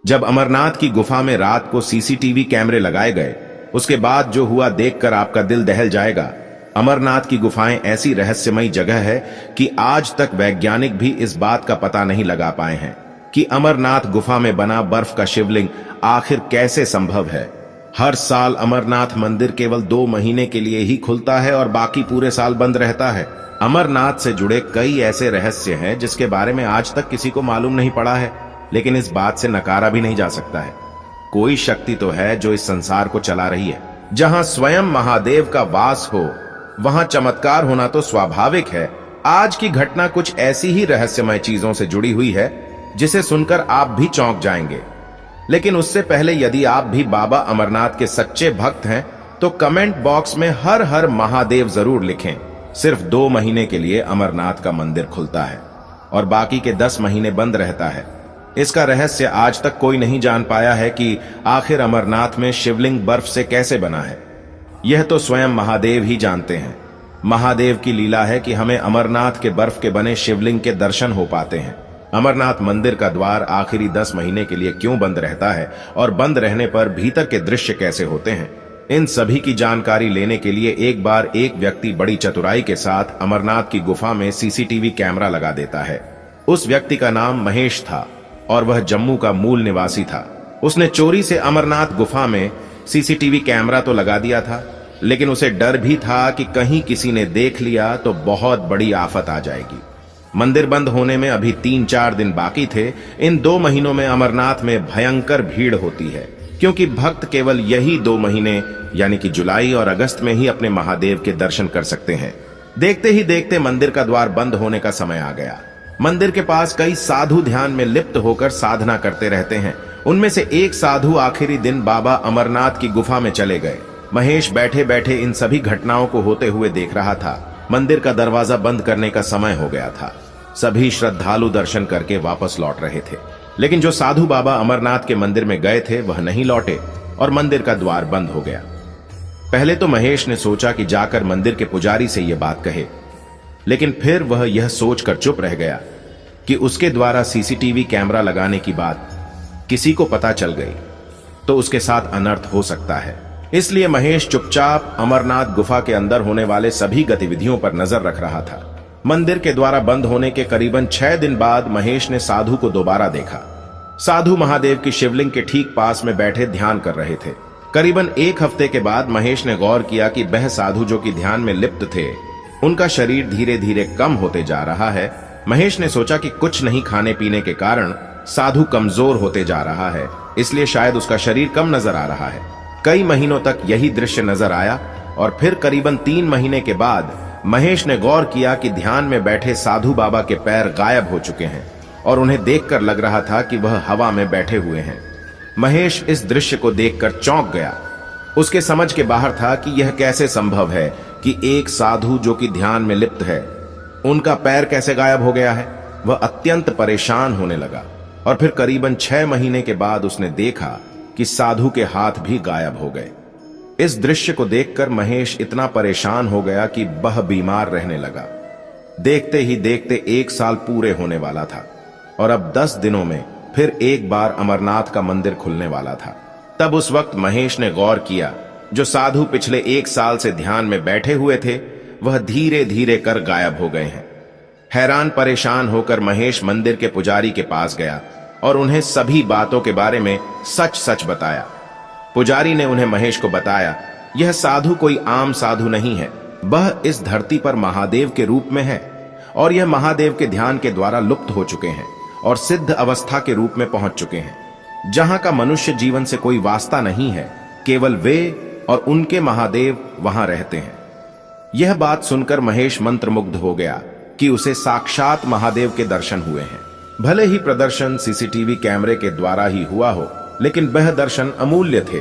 जब अमरनाथ की गुफा में रात को सीसीटीवी कैमरे लगाए गए, उसके बाद जो हुआ देखकर आपका दिल दहल जाएगा। अमरनाथ की गुफाएं ऐसी रहस्यमयी जगह है कि आज तक वैज्ञानिक भी इस बात का पता नहीं लगा पाए हैं कि अमरनाथ गुफा में बना बर्फ का शिवलिंग आखिर कैसे संभव है। हर साल अमरनाथ मंदिर केवल 2 महीने के लिए ही खुलता है और बाकी पूरे साल बंद रहता है। अमरनाथ से जुड़े कई ऐसे रहस्य हैं जिसके बारे में आज तक किसी को मालूम नहीं पड़ा है, लेकिन इस बात से नकारा भी नहीं जा सकता है। कोई शक्ति तो है जो इस संसार को चला रही है। जहां स्वयं महादेव का वास हो, वहां चमत्कार होना तो स्वाभाविक है। आज की घटना कुछ ऐसी ही रहस्यमय चीजों से जुड़ी हुई है जिसे सुनकर आप भी चौंक जाएंगे। लेकिन उससे पहले यदि आप भी बाबा अमरनाथ के सच्चे भक्त हैं तो कमेंट बॉक्स में हर हर महादेव जरूर लिखें। सिर्फ 2 महीने के लिए अमरनाथ का मंदिर खुलता है और बाकी के 10 महीने बंद रहता है। इसका रहस्य आज तक कोई नहीं जान पाया है कि आखिर अमरनाथ में शिवलिंग बर्फ से कैसे बना है। यह तो स्वयं महादेव ही जानते हैं। महादेव की लीला है कि हमें अमरनाथ के बर्फ के बने शिवलिंग के दर्शन हो पाते हैं। अमरनाथ मंदिर का द्वार आखिरी 10 महीने के लिए क्यों बंद रहता है और बंद रहने पर भीतर के दृश्य कैसे होते हैं, इन सभी की जानकारी लेने के लिए एक बार एक व्यक्ति बड़ी चतुराई के साथ अमरनाथ की गुफा में सीसीटीवी कैमरा लगा देता है। उस व्यक्ति का नाम महेश था और वह जम्मू का मूल निवासी था। उसने चोरी से अमरनाथ गुफा में सीसीटीवी कैमरा तो लगा दिया था, लेकिन उसे डर भी था कि कहीं किसी ने देख लिया तो बहुत बड़ी आफत आ जाएगी। मंदिर बंद होने में अभी 3-4 दिन बाकी थे। इन 2 महीनों में अमरनाथ में भयंकर भीड़ होती है, क्योंकि भक्त केवल यही 2 महीने यानी कि जुलाई और अगस्त में ही अपने महादेव के दर्शन कर सकते हैं। देखते ही देखते मंदिर का द्वार बंद होने का समय आ गया। मंदिर के पास कई साधु ध्यान में लिप्त होकर साधना करते रहते हैं। उनमें से एक साधु आखिरी दिन बाबा अमरनाथ की गुफा में चले गए। महेश बैठे बैठे इन सभी घटनाओं को होते हुए देख रहा था। मंदिर का दरवाजा बंद करने का समय हो गया था। सभी श्रद्धालु दर्शन करके वापस लौट रहे थे, लेकिन जो साधु बाबा अमरनाथ के मंदिर में गए थे वह नहीं लौटे और मंदिर का द्वार बंद हो गया। पहले तो महेश ने सोचा कि जाकर मंदिर के पुजारी से यह बात कहे, लेकिन फिर वह यह सोचकर चुप रह गया कि उसके द्वारा सीसीटीवी कैमरा लगाने की बात किसी को पता चल गई तो उसके साथ अनर्थ हो सकता है। इसलिए महेश चुपचाप अमरनाथ गुफा के अंदर होने वाले सभी गतिविधियों पर नजर रख रहा था। मंदिर के द्वारा बंद होने के करीबन 6 दिन बाद महेश ने साधु को दोबारा देखा। साधु महादेव की शिवलिंग के ठीक पास में बैठे ध्यान कर रहे थे। करीबन 1 हफ्ते के बाद महेश ने गौर किया कि वह साधु जो कि ध्यान में लिप्त थे, उनका शरीर धीरे धीरे कम होते जा रहा है। महेश ने सोचा कि कुछ नहीं खाने पीने के कारण साधु कमजोर होते जा रहा है, इसलिए शायद उसका शरीर कम नजर आ रहा है। कई महीनों तक यही दृश्य नजर आया और फिर करीबन 3 महीने के बाद महेश ने गौर किया कि ध्यान में बैठे साधु बाबा के पैर गायब हो चुके हैं और उन्हें देखकर लग रहा था कि वह हवा में बैठे हुए हैं। महेश इस दृश्य को देखकर चौंक गया। उसके समझ के बाहर था कि यह कैसे संभव है कि एक साधु जो कि ध्यान में लिप्त है, उनका पैर कैसे गायब हो गया है। वह अत्यंत परेशान होने लगा और फिर करीबन 6 महीने के बाद उसने देखा कि साधु के हाथ भी गायब हो गए। इस दृश्य को देखकर महेश इतना परेशान हो गया कि वह बीमार रहने लगा। देखते ही देखते 1 साल पूरे होने वाला था और अब 10 दिनों में फिर एक बार अमरनाथ का मंदिर खुलने वाला था। तब उस वक्त महेश ने गौर किया, जो साधु पिछले 1 साल से ध्यान में बैठे हुए थे वह धीरे धीरे कर गायब हो गए हैं। हैरान परेशान होकर महेश मंदिर के पुजारी के पास गया और उन्हें सभी बातों के बारे में सच सच बताया। पुजारी ने उन्हें महेश को बताया, यह साधु कोई आम साधु नहीं है, वह इस धरती पर महादेव के रूप में है और यह महादेव के ध्यान के द्वारा लुप्त हो चुके हैं और सिद्ध अवस्था के रूप में पहुंच चुके हैं, जहां का मनुष्य जीवन से कोई वास्ता नहीं है, केवल वे और उनके महादेव वहां रहते हैं। यह बात सुनकर महेश मंत्रमुग्ध हो गया कि उसे साक्षात महादेव के दर्शन हुए हैं। भले ही प्रदर्शन सीसीटीवी कैमरे के द्वारा ही हुआ हो, लेकिन वह दर्शन अमूल्य थे।